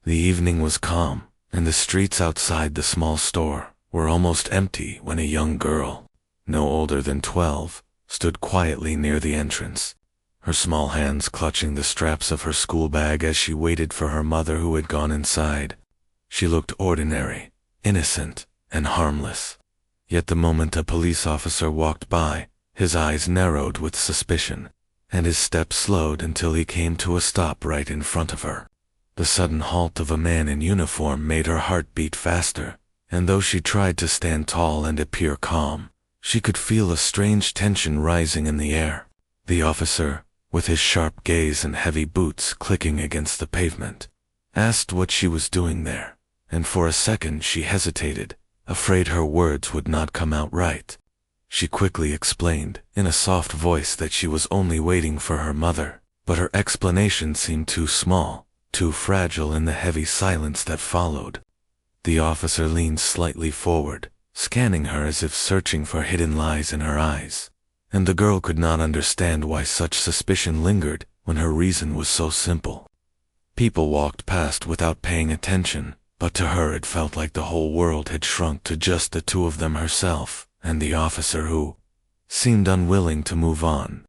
The evening was calm, and the streets outside the small store were almost empty when a young girl, no older than 12, stood quietly near the entrance, her small hands clutching the straps of her school bag as she waited for her mother who had gone inside. She looked ordinary, innocent, and harmless. Yet the moment a police officer walked by, his eyes narrowed with suspicion, and his steps slowed until he came to a stop right in front of her. The sudden halt of a man in uniform made her heart beat faster, and though she tried to stand tall and appear calm, she could feel a strange tension rising in the air. The officer, with his sharp gaze and heavy boots clicking against the pavement, asked what she was doing there, and for a second she hesitated, afraid her words would not come out right. She quickly explained, in a soft voice, that she was only waiting for her mother, but her explanation seemed too small, too fragile in the heavy silence that followed. The officer leaned slightly forward, scanning her as if searching for hidden lies in her eyes, and the girl could not understand why such suspicion lingered when her reason was so simple. People walked past without paying attention, but to her it felt like the whole world had shrunk to just the two of them, herself and the officer, who seemed unwilling to move on.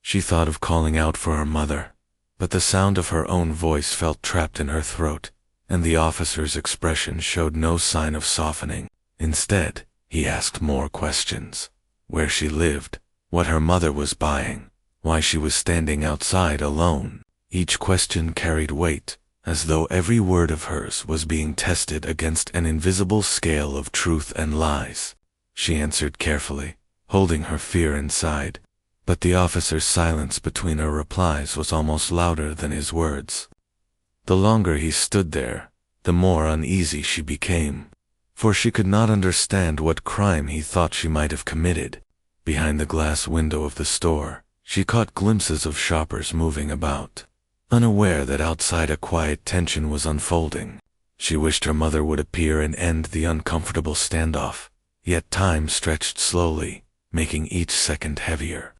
She thought of calling out for her mother, but the sound of her own voice felt trapped in her throat, and the officer's expression showed no sign of softening. Instead, he asked more questions: where she lived, what her mother was buying, why she was standing outside alone. Each question carried weight, as though every word of hers was being tested against an invisible scale of truth and lies. She answered carefully, holding her fear inside, but the officer's silence between her replies was almost louder than his words. The longer he stood there, the more uneasy she became, for she could not understand what crime he thought she might have committed. Behind the glass window of the store, she caught glimpses of shoppers moving about, unaware that outside a quiet tension was unfolding. She wished her mother would appear and end the uncomfortable standoff, yet time stretched slowly, making each second heavier.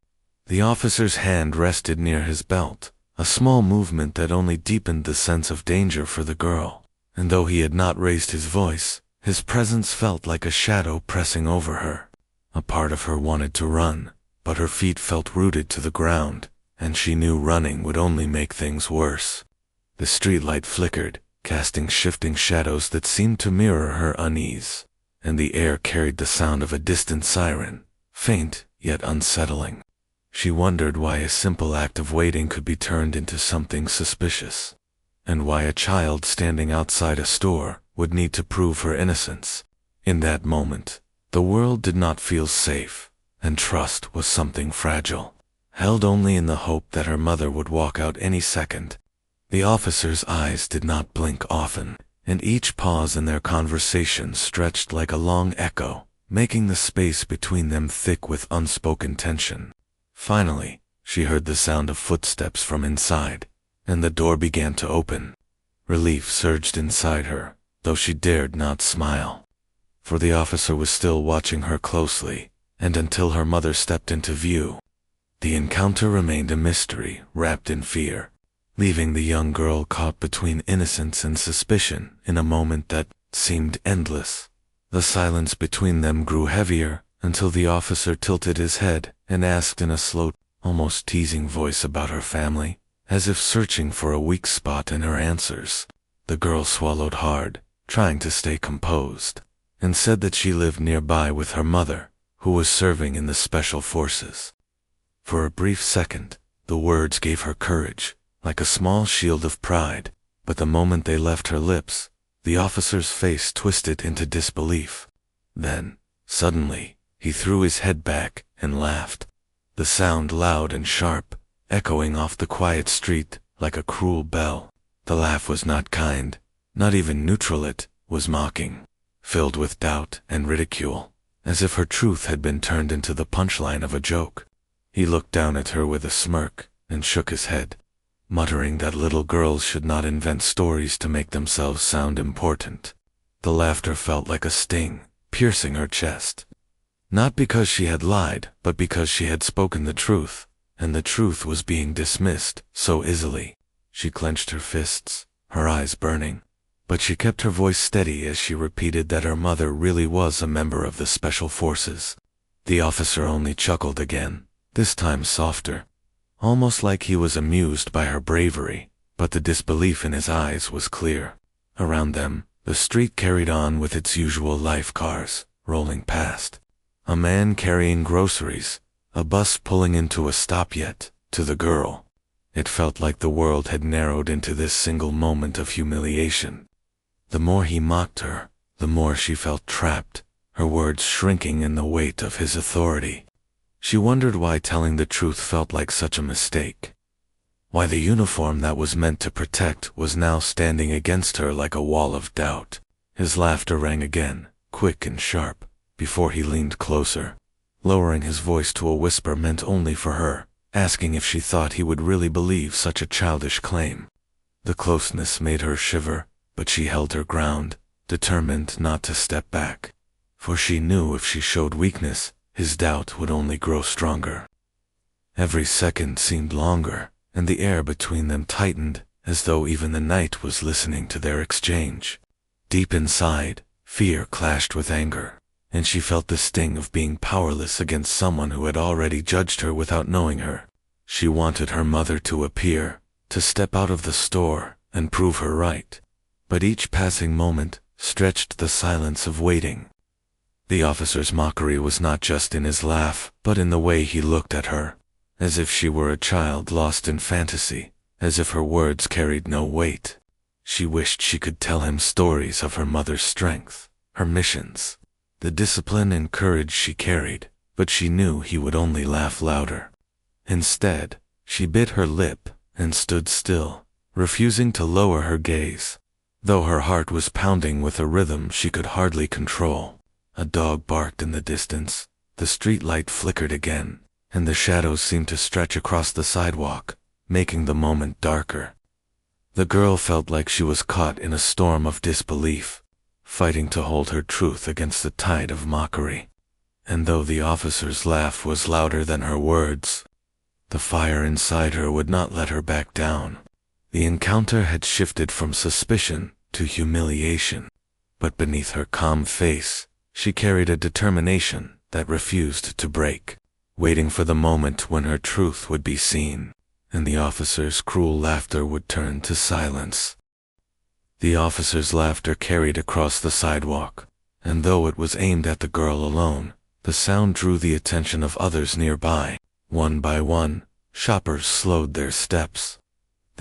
The officer's hand rested near his belt, a small movement that only deepened the sense of danger for the girl, and though he had not raised his voice, his presence felt like a shadow pressing over her. A part of her wanted to run, but her feet felt rooted to the ground, and she knew running would only make things worse. The streetlight flickered, casting shifting shadows that seemed to mirror her unease, and the air carried the sound of a distant siren, faint yet unsettling. She wondered why a simple act of waiting could be turned into something suspicious, and why a child standing outside a store would need to prove her innocence. In that moment, the world did not feel safe, and trust was something fragile, held only in the hope that her mother would walk out any second. The officer's eyes did not blink often, and each pause in their conversation stretched like a long echo, making the space between them thick with unspoken tension. Finally, she heard the sound of footsteps from inside, and the door began to open. Relief surged inside her, though she dared not smile, for the officer was still watching her closely, and until her mother stepped into view, the encounter remained a mystery wrapped in fear, leaving the young girl caught between innocence and suspicion in a moment that seemed endless. The silence between them grew heavier until the officer tilted his head and asked in a slow, almost teasing voice about her family, as if searching for a weak spot in her answers. The girl swallowed hard, trying to stay composed, and said that she lived nearby with her mother, who was serving in the special forces. For a brief second, the words gave her courage, like a small shield of pride, but the moment they left her lips, the officer's face twisted into disbelief. Then, suddenly, he threw his head back and laughed, the sound loud and sharp, echoing off the quiet street like a cruel bell. The laugh was not kind, not even neutral, it was mocking, filled with doubt and ridicule, as if her truth had been turned into the punchline of a joke. He looked down at her with a smirk and shook his head, muttering that little girls should not invent stories to make themselves sound important. The laughter felt like a sting, piercing her chest. Not because she had lied, but because she had spoken the truth, and the truth was being dismissed so easily. She clenched her fists, her eyes burning, but she kept her voice steady as she repeated that her mother really was a member of the Special Forces. The officer only chuckled again, this time softer, almost like he was amused by her bravery, but the disbelief in his eyes was clear. Around them, the street carried on with its usual life, cars rolling past, a man carrying groceries, a bus pulling into a stop. Yet, to the girl, it felt like the world had narrowed into this single moment of humiliation. The more he mocked her, the more she felt trapped, her words shrinking in the weight of his authority. She wondered why telling the truth felt like such a mistake. Why the uniform that was meant to protect was now standing against her like a wall of doubt. His laughter rang again, quick and sharp, before he leaned closer, lowering his voice to a whisper meant only for her, asking if she thought he would really believe such a childish claim. The closeness made her shiver, but she held her ground, determined not to step back. For she knew if she showed weakness, his doubt would only grow stronger. Every second seemed longer, and the air between them tightened, as though even the night was listening to their exchange. Deep inside, fear clashed with anger, and she felt the sting of being powerless against someone who had already judged her without knowing her. She wanted her mother to appear, to step out of the store, and prove her right. But each passing moment stretched the silence of waiting. The officer's mockery was not just in his laugh, but in the way he looked at her, as if she were a child lost in fantasy, as if her words carried no weight. She wished she could tell him stories of her mother's strength, her missions, the discipline and courage she carried, but she knew he would only laugh louder. Instead, she bit her lip and stood still, refusing to lower her gaze, though her heart was pounding with a rhythm she could hardly control. A dog barked in the distance, the street light flickered again, and the shadows seemed to stretch across the sidewalk, making the moment darker. The girl felt like she was caught in a storm of disbelief, fighting to hold her truth against the tide of mockery. And though the officer's laugh was louder than her words, the fire inside her would not let her back down. The encounter had shifted from suspicion to humiliation, but beneath her calm face, she carried a determination that refused to break, waiting for the moment when her truth would be seen, and the officer's cruel laughter would turn to silence. The officer's laughter carried across the sidewalk, and though it was aimed at the girl alone, the sound drew the attention of others nearby. One by one, shoppers slowed their steps,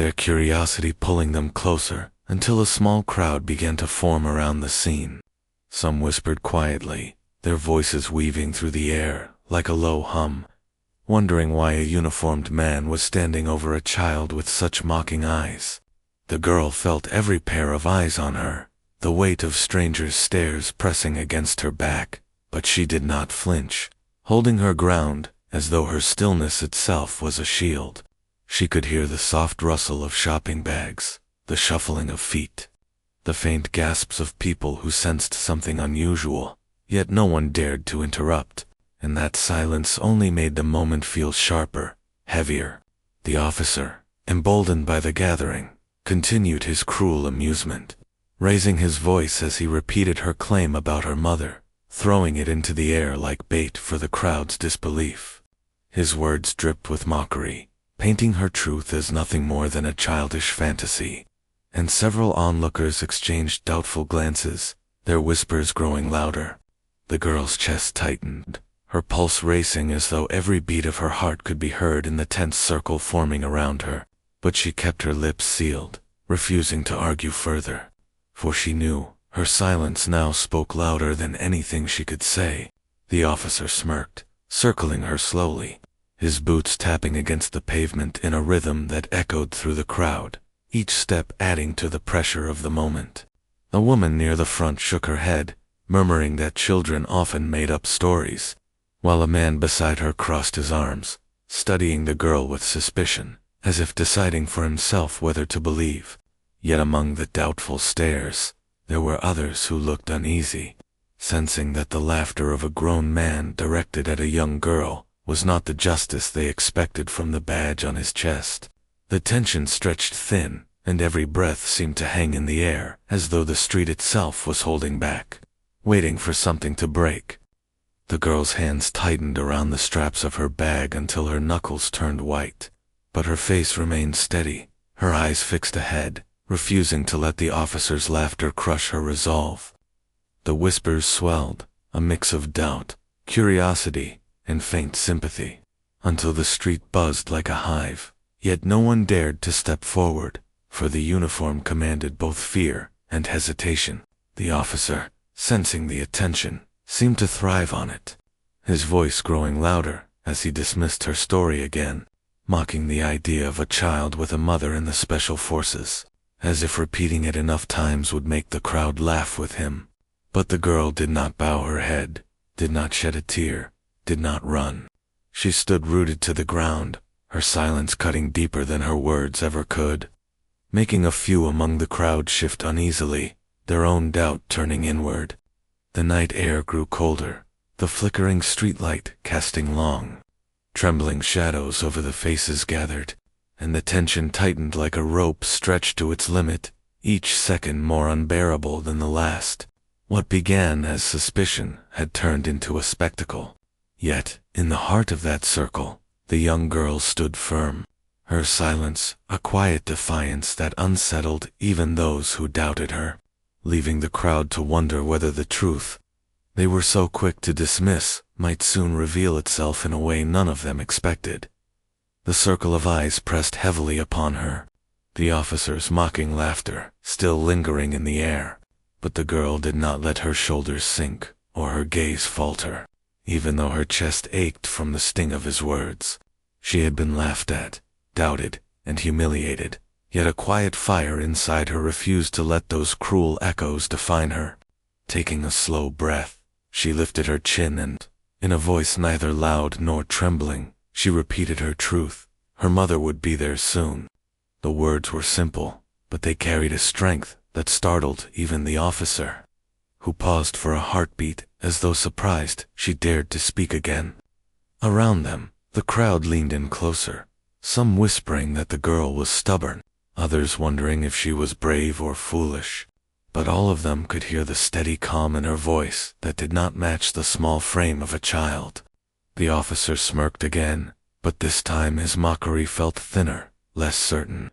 their curiosity pulling them closer, until a small crowd began to form around the scene. Some whispered quietly, their voices weaving through the air like a low hum, wondering why a uniformed man was standing over a child with such mocking eyes. The girl felt every pair of eyes on her, the weight of strangers' stares pressing against her back, but she did not flinch, holding her ground as though her stillness itself was a shield. She could hear the soft rustle of shopping bags, the shuffling of feet, the faint gasps of people who sensed something unusual, yet no one dared to interrupt, and that silence only made the moment feel sharper, heavier. The officer, emboldened by the gathering, continued his cruel amusement, raising his voice as he repeated her claim about her mother, throwing it into the air like bait for the crowd's disbelief. His words dripped with mockery, painting her truth as nothing more than a childish fantasy, and several onlookers exchanged doubtful glances, their whispers growing louder. The girl's chest tightened, her pulse racing as though every beat of her heart could be heard in the tense circle forming around her, but she kept her lips sealed, refusing to argue further, for she knew her silence now spoke louder than anything she could say. The officer smirked, circling her slowly, his boots tapping against the pavement in a rhythm that echoed through the crowd, each step adding to the pressure of the moment. A woman near the front shook her head, murmuring that children often made up stories, while a man beside her crossed his arms, studying the girl with suspicion, as if deciding for himself whether to believe. Yet among the doubtful stares, there were others who looked uneasy, sensing that the laughter of a grown man directed at a young girl was not the justice they expected from the badge on his chest. The tension stretched thin, and every breath seemed to hang in the air, as though the street itself was holding back, waiting for something to break. The girl's hands tightened around the straps of her bag until her knuckles turned white, but her face remained steady, her eyes fixed ahead, refusing to let the officer's laughter crush her resolve. The whispers swelled, a mix of doubt, curiosity, and faint sympathy, until the street buzzed like a hive, yet no one dared to step forward, for the uniform commanded both fear and hesitation. The officer, sensing the attention, seemed to thrive on it, his voice growing louder as he dismissed her story again, mocking the idea of a child with a mother in the special forces, as if repeating it enough times would make the crowd laugh with him. But the girl did not bow her head, did not shed a tear, did not run. She stood rooted to the ground, her silence cutting deeper than her words ever could, making a few among the crowd shift uneasily, their own doubt turning inward. The night air grew colder, the flickering streetlight casting long, trembling shadows over the faces gathered, and the tension tightened like a rope stretched to its limit, each second more unbearable than the last. What began as suspicion had turned into a spectacle. Yet, in the heart of that circle, the young girl stood firm, her silence a quiet defiance that unsettled even those who doubted her, leaving the crowd to wonder whether the truth they were so quick to dismiss might soon reveal itself in a way none of them expected. The circle of eyes pressed heavily upon her, the officer's mocking laughter still lingering in the air, but the girl did not let her shoulders sink or her gaze falter, even though her chest ached from the sting of his words. She had been laughed at, doubted, and humiliated, yet a quiet fire inside her refused to let those cruel echoes define her. Taking a slow breath, she lifted her chin and, in a voice neither loud nor trembling, she repeated her truth. Her mother would be there soon. The words were simple, but they carried a strength that startled even the officer, who paused for a heartbeat as though surprised she dared to speak again. Around them, the crowd leaned in closer, some whispering that the girl was stubborn, others wondering if she was brave or foolish. But all of them could hear the steady calm in her voice that did not match the small frame of a child. The officer smirked again, but this time his mockery felt thinner, less certain,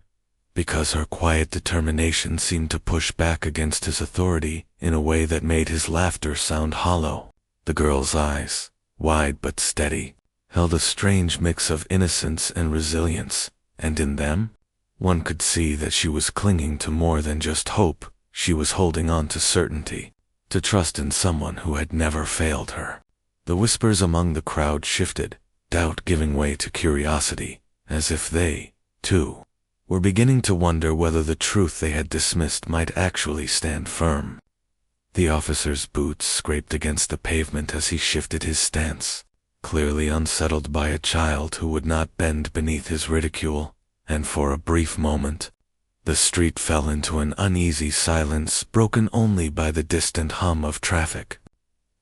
because her quiet determination seemed to push back against his authority in a way that made his laughter sound hollow. The girl's eyes, wide but steady, held a strange mix of innocence and resilience, and in them, one could see that she was clinging to more than just hope. She was holding on to certainty, to trust in someone who had never failed her. The whispers among the crowd shifted, doubt giving way to curiosity, as if they, too, were beginning to wonder whether the truth they had dismissed might actually stand firm. The officer's boots scraped against the pavement as he shifted his stance, clearly unsettled by a child who would not bend beneath his ridicule, and for a brief moment, the street fell into an uneasy silence broken only by the distant hum of traffic.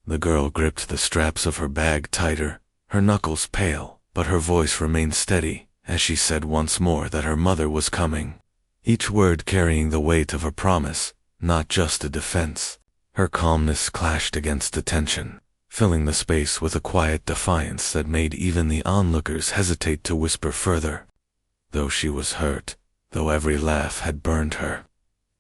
The girl gripped the straps of her bag tighter, her knuckles pale, but her voice remained steady as she said once more that her mother was coming, each word carrying the weight of a promise, not just a defense. Her calmness clashed against the tension, filling the space with a quiet defiance that made even the onlookers hesitate to whisper further. Though she was hurt, though every laugh had burned her,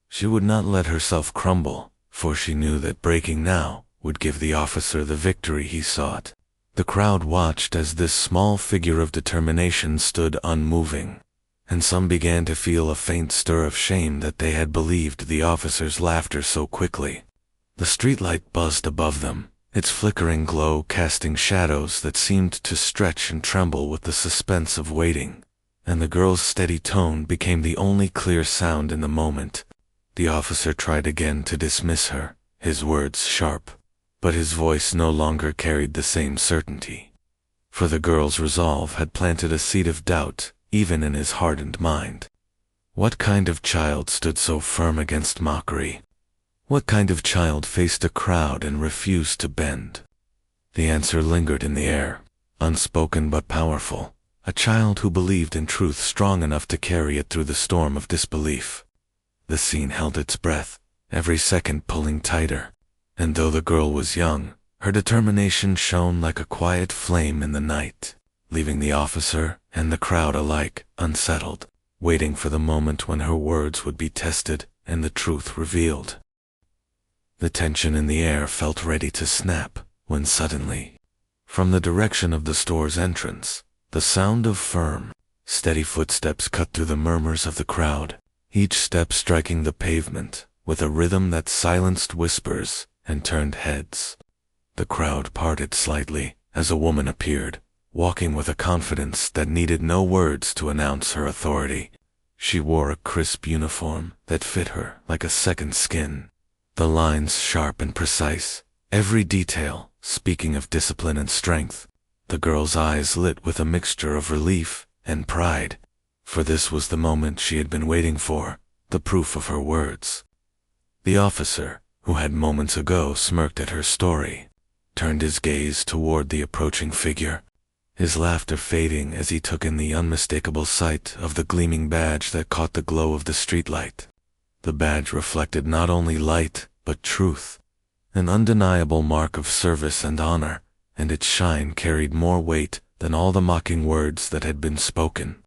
she would not let herself crumble, for she knew that breaking now would give the officer the victory he sought. The crowd watched as this small figure of determination stood unmoving, and some began to feel a faint stir of shame that they had believed the officer's laughter so quickly. The streetlight buzzed above them, its flickering glow casting shadows that seemed to stretch and tremble with the suspense of waiting, and the girl's steady tone became the only clear sound in the moment. The officer tried again to dismiss her, his words sharp, but his voice no longer carried the same certainty, for the girl's resolve had planted a seed of doubt even in his hardened mind. What kind of child stood so firm against mockery? What kind of child faced a crowd and refused to bend? The answer lingered in the air, unspoken but powerful, a child who believed in truth strong enough to carry it through the storm of disbelief. The scene held its breath, every second pulling tighter, and though the girl was young, her determination shone like a quiet flame in the night, leaving the officer and the crowd alike unsettled, waiting for the moment when her words would be tested and the truth revealed. The tension in the air felt ready to snap, when suddenly, from the direction of the store's entrance, the sound of firm, steady footsteps cut through the murmurs of the crowd, each step striking the pavement with a rhythm that silenced whispers and turned heads. The crowd parted slightly as a woman appeared, walking with a confidence that needed no words to announce her authority. She wore a crisp uniform that fit her like a second skin, the lines sharp and precise, every detail speaking of discipline and strength. The girl's eyes lit with a mixture of relief and pride, for this was the moment she had been waiting for, the proof of her words. The officer, who had moments ago smirked at her story, turned his gaze toward the approaching figure, his laughter fading as he took in the unmistakable sight of the gleaming badge that caught the glow of the streetlight. The badge reflected not only light, but truth, an undeniable mark of service and honor, and its shine carried more weight than all the mocking words that had been spoken.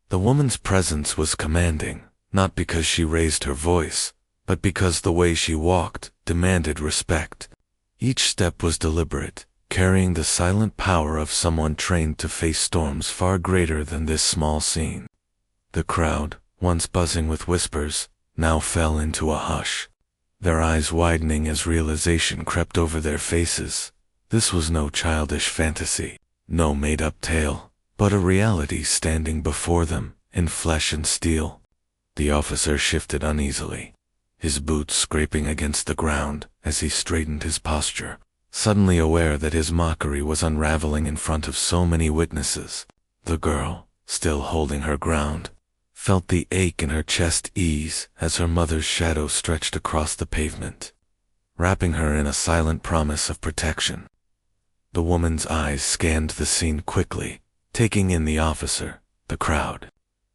The woman's presence was commanding, not because she raised her voice, but because the way she walked demanded respect. Each step was deliberate, carrying the silent power of someone trained to face storms far greater than this small scene. The crowd, once buzzing with whispers, now fell into a hush, their eyes widening as realization crept over their faces. This was no childish fantasy, no made-up tale, but a reality standing before them, in flesh and steel. The officer shifted uneasily, his boots scraping against the ground as he straightened his posture, suddenly aware that his mockery was unraveling in front of so many witnesses. The girl, still holding her ground, felt the ache in her chest ease as her mother's shadow stretched across the pavement, wrapping her in a silent promise of protection. The woman's eyes scanned the scene quickly, taking in the officer, the crowd,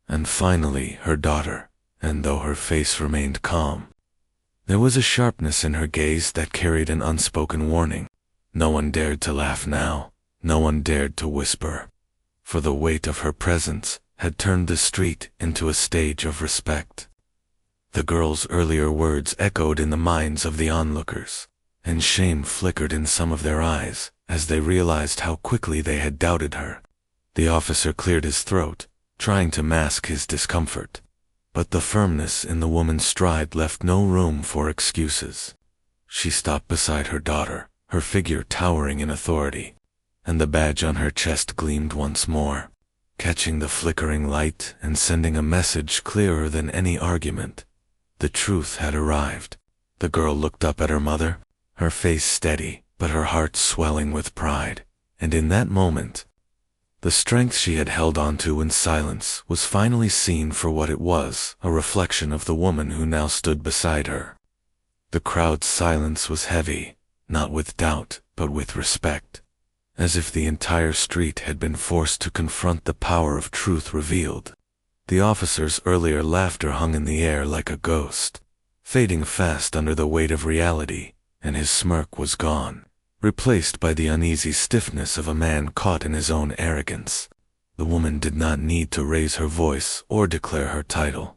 and finally her daughter, and though her face remained calm, there was a sharpness in her gaze that carried an unspoken warning. No one dared to laugh now, no one dared to whisper, for the weight of her presence had turned the street into a stage of respect. The girl's earlier words echoed in the minds of the onlookers, and shame flickered in some of their eyes as they realized how quickly they had doubted her. The officer cleared his throat, trying to mask his discomfort, but the firmness in the woman's stride left no room for excuses. She stopped beside her daughter, her figure towering in authority, and the badge on her chest gleamed once more, catching the flickering light and sending a message clearer than any argument. The truth had arrived. The girl looked up at her mother, her face steady, but her heart swelling with pride, and in that moment, the strength she had held onto in silence was finally seen for what it was, a reflection of the woman who now stood beside her. The crowd's silence was heavy, not with doubt, but with respect, as if the entire street had been forced to confront the power of truth revealed. The officer's earlier laughter hung in the air like a ghost, fading fast under the weight of reality, and his smirk was gone, replaced by the uneasy stiffness of a man caught in his own arrogance. The woman did not need to raise her voice or declare her title.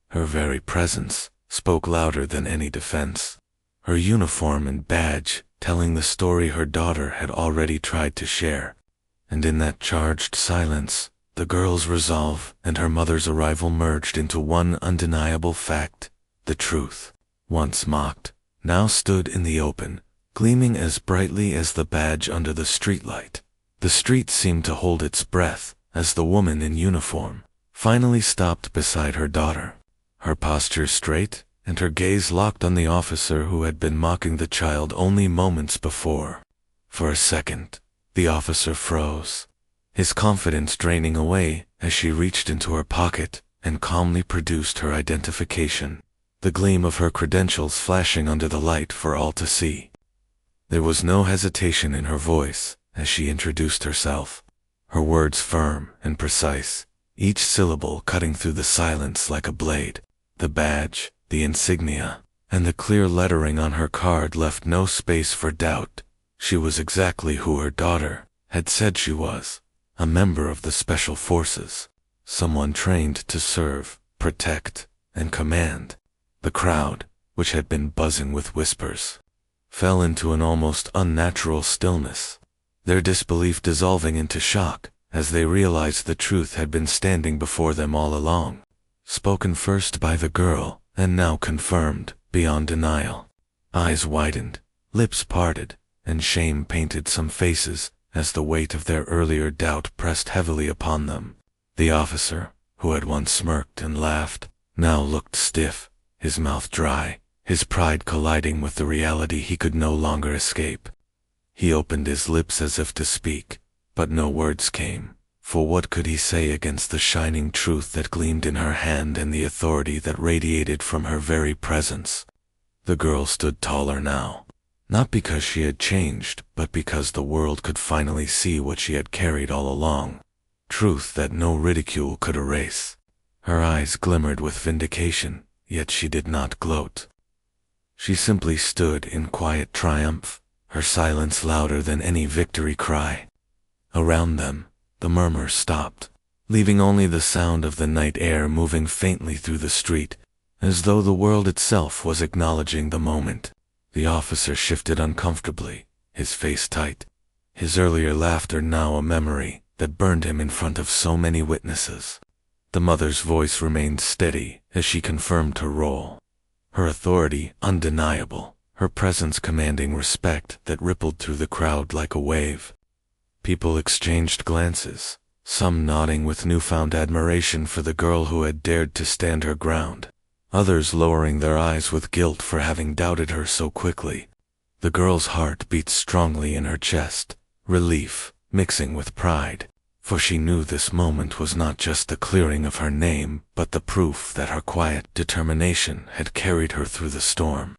Her very presence spoke louder than any defense, her uniform and badge telling the story her daughter had already tried to share. And in that charged silence, the girl's resolve and her mother's arrival merged into one undeniable fact. The truth, once mocked, now stood in the open, gleaming as brightly as the badge under the streetlight. The street seemed to hold its breath as the woman in uniform finally stopped beside her daughter, her posture straight and her gaze locked on the officer who had been mocking the child only moments before. For a second, the officer froze, his confidence draining away as she reached into her pocket and calmly produced her identification, the gleam of her credentials flashing under the light for all to see. There was no hesitation in her voice as she introduced herself, her words firm and precise, each syllable cutting through the silence like a blade. The badge, the insignia, and the clear lettering on her card left no space for doubt. She was exactly who her daughter had said she was, a member of the Special Forces, someone trained to serve, protect, and command. The crowd, which had been buzzing with whispers, fell into an almost unnatural stillness, their disbelief dissolving into shock as they realized the truth had been standing before them all along, spoken first by the girl and now confirmed beyond denial. Eyes widened, lips parted, and shame painted some faces as the weight of their earlier doubt pressed heavily upon them. The officer, who had once smirked and laughed, now looked stiff, his mouth dry, his pride colliding with the reality he could no longer escape. He opened his lips as if to speak, but no words came, for what could he say against the shining truth that gleamed in her hand and the authority that radiated from her very presence? The girl stood taller now, not because she had changed, but because the world could finally see what she had carried all along, truth that no ridicule could erase. Her eyes glimmered with vindication, yet she did not gloat. She simply stood in quiet triumph, her silence louder than any victory cry. Around them, the murmurs stopped, leaving only the sound of the night air moving faintly through the street, as though the world itself was acknowledging the moment. The officer shifted uncomfortably, his face tight, his earlier laughter now a memory that burned him in front of so many witnesses. The mother's voice remained steady as she confirmed her role, her authority undeniable, her presence commanding respect that rippled through the crowd like a wave. People exchanged glances, some nodding with newfound admiration for the girl who had dared to stand her ground, others lowering their eyes with guilt for having doubted her so quickly. The girl's heart beat strongly in her chest, relief mixing with pride, for she knew this moment was not just the clearing of her name, but the proof that her quiet determination had carried her through the storm.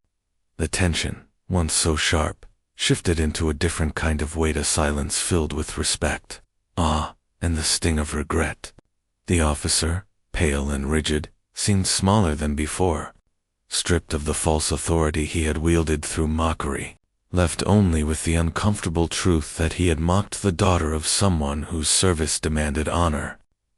The tension, once so sharp, shifted into a different kind of weight, a silence filled with respect, awe, and the sting of regret. The officer, pale and rigid, seemed smaller than before, stripped of the false authority he had wielded through mockery, left only with the uncomfortable truth that he had mocked the daughter of someone whose service demanded honor.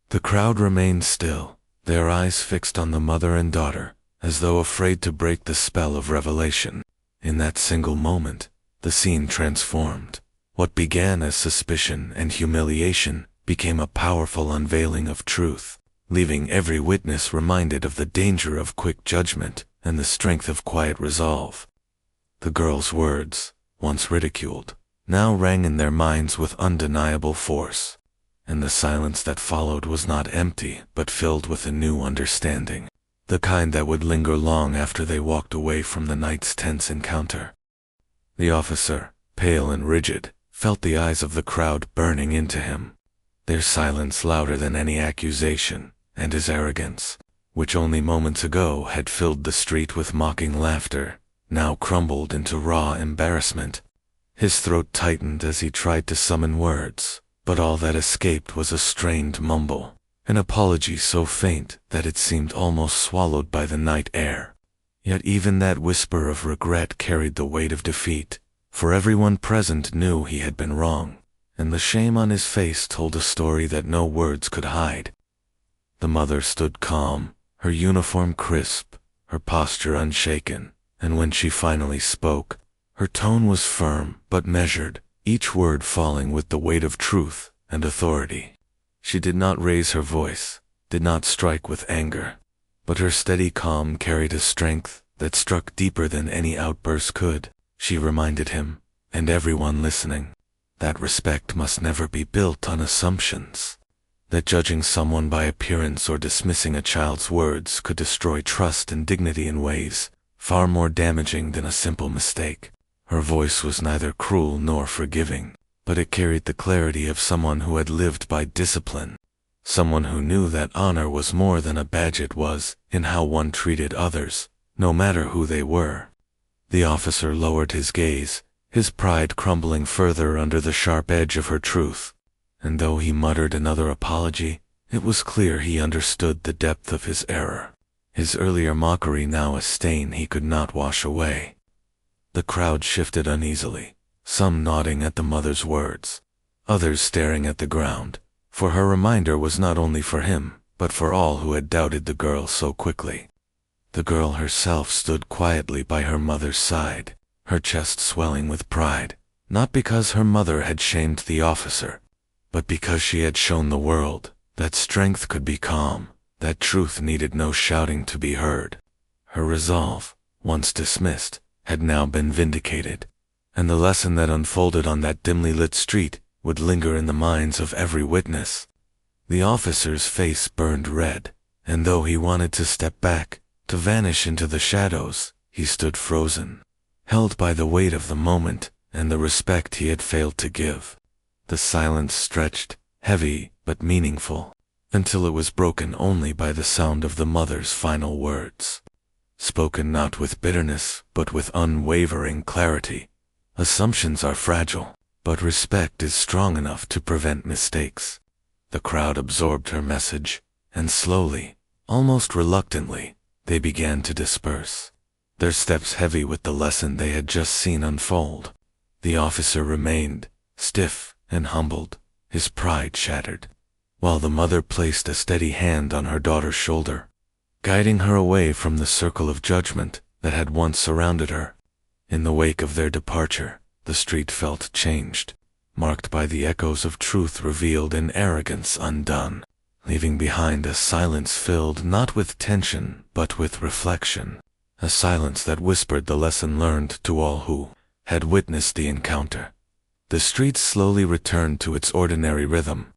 The crowd remained still, their eyes fixed on the mother and daughter, as though afraid to break the spell of revelation. In that single moment, the scene transformed. What began as suspicion and humiliation became a powerful unveiling of truth, leaving every witness reminded of the danger of quick judgment and the strength of quiet resolve. The girl's words, once ridiculed, now rang in their minds with undeniable force, and the silence that followed was not empty but filled with a new understanding, the kind that would linger long after they walked away from the night's tense encounter. The officer, pale and rigid, felt the eyes of the crowd burning into him, their silence louder than any accusation, and his arrogance, which only moments ago had filled the street with mocking laughter, now crumbled into raw embarrassment. His throat tightened as he tried to summon words, but all that escaped was a strained mumble, an apology so faint that it seemed almost swallowed by the night air. Yet even that whisper of regret carried the weight of defeat, for everyone present knew he had been wrong, and the shame on his face told a story that no words could hide. The mother stood calm, her uniform crisp, her posture unshaken, and when she finally spoke, her tone was firm but measured, each word falling with the weight of truth and authority. She did not raise her voice, did not strike with anger, but her steady calm carried a strength that struck deeper than any outburst could. She reminded him, and everyone listening, that respect must never be built on assumptions, that judging someone by appearance or dismissing a child's words could destroy trust and dignity in ways far more damaging than a simple mistake. Her voice was neither cruel nor forgiving, but it carried the clarity of someone who had lived by discipline, someone who knew that honor was more than a badge, it was in how one treated others, no matter who they were. The officer lowered his gaze, his pride crumbling further under the sharp edge of her truth. and though he muttered another apology, it was clear he understood the depth of his error. His earlier mockery now a stain he could not wash away. The crowd shifted uneasily, some nodding at the mother's words, others staring at the ground, for her reminder was not only for him, but for all who had doubted the girl so quickly. The girl herself stood quietly by her mother's side, her chest swelling with pride, not because her mother had shamed the officer, but because she had shown the world that strength could be calm, that truth needed no shouting to be heard. Her resolve, once dismissed, had now been vindicated, and the lesson that unfolded on that dimly lit street would linger in the minds of every witness. The officer's face burned red, and though he wanted to step back, to vanish into the shadows, he stood frozen, held by the weight of the moment and the respect he had failed to give. The silence stretched, heavy but meaningful, until it was broken only by the sound of the mother's final words, spoken not with bitterness but with unwavering clarity. Assumptions are fragile, but respect is strong enough to prevent mistakes. The crowd absorbed her message, and slowly, almost reluctantly, they began to disperse, their steps heavy with the lesson they had just seen unfold. The officer remained, stiff and humbled, his pride shattered, while the mother placed a steady hand on her daughter's shoulder, guiding her away from the circle of judgment that had once surrounded her. In the wake of their departure, the street felt changed, marked by the echoes of truth revealed and arrogance undone, leaving behind a silence filled not with tension but with reflection, a silence that whispered the lesson learned to all who had witnessed the encounter. The street slowly returned to its ordinary rhythm.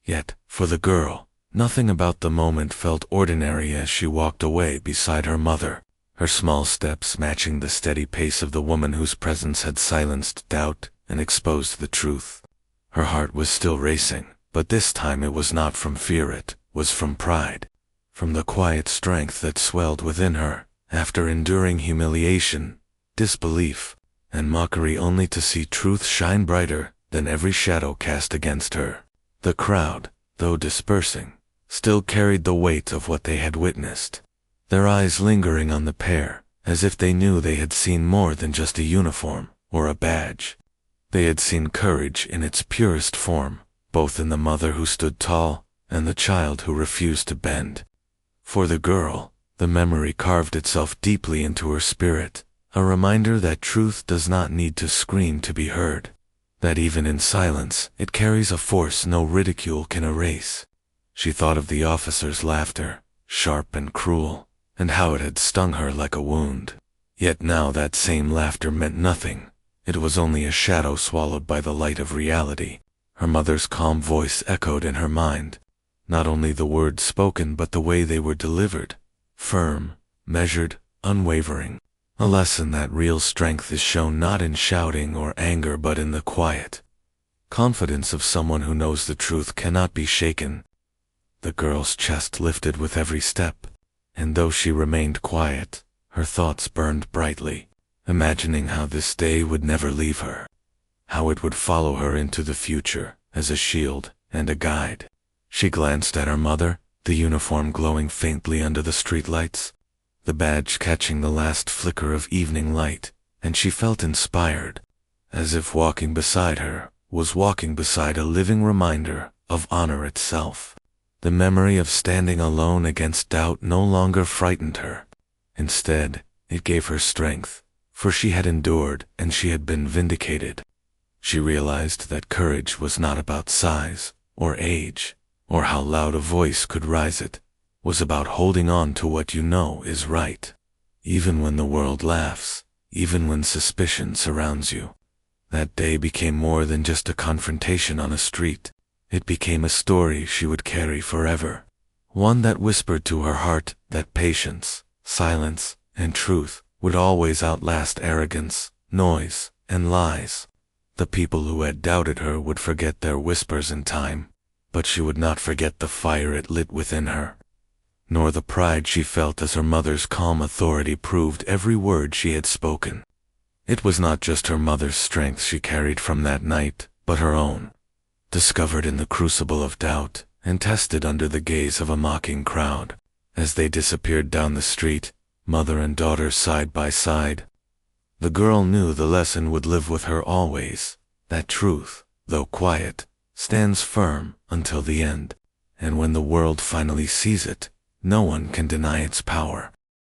Yet, for the girl, nothing about the moment felt ordinary as she walked away beside her mother, her small steps matching the steady pace of the woman whose presence had silenced doubt and exposed the truth. Her heart was still racing, but this time it was not from fear, it was from pride, from the quiet strength that swelled within her, after enduring humiliation, disbelief, and mockery only to see truth shine brighter than every shadow cast against her. The crowd, though dispersing, still carried the weight of what they had witnessed, their eyes lingering on the pair, as if they knew they had seen more than just a uniform or a badge. They had seen courage in its purest form, both in the mother who stood tall and the child who refused to bend. For the girl, the memory carved itself deeply into her spirit, a reminder that truth does not need to scream to be heard, that even in silence it carries a force no ridicule can erase. She thought of the officer's laughter, sharp and cruel, and how it had stung her like a wound. Yet now that same laughter meant nothing. It was only a shadow swallowed by the light of reality. Her mother's calm voice echoed in her mind, not only the words spoken but the way they were delivered, firm, measured, unwavering. A lesson that real strength is shown not in shouting or anger but in the quiet confidence of someone who knows the truth cannot be shaken. The girl's chest lifted with every step, and though she remained quiet, her thoughts burned brightly, imagining how this day would never leave her, how it would follow her into the future as a shield and a guide. She glanced at her mother, the uniform glowing faintly under the streetlights, the badge catching the last flicker of evening light, and she felt inspired, as if walking beside her was walking beside a living reminder of honor itself. The memory of standing alone against doubt no longer frightened her. Instead, it gave her strength, for she had endured and she had been vindicated. She realized that courage was not about size or age, or how loud a voice could rise it, was about holding on to what you know is right, even when the world laughs, even when suspicion surrounds you. That day became more than just a confrontation on a street. It became a story she would carry forever, one that whispered to her heart that patience, silence, and truth would always outlast arrogance, noise, and lies. The people who had doubted her would forget their whispers in time, but she would not forget the fire it lit within her, nor the pride she felt as her mother's calm authority proved every word she had spoken. It was not just her mother's strength she carried from that night, but her own. discovered in the crucible of doubt, and tested under the gaze of a mocking crowd. As they disappeared down the street, mother and daughter side by side, the girl knew the lesson would live with her always, that truth, though quiet, stands firm until the end, and when the world finally sees it, no one can deny its power.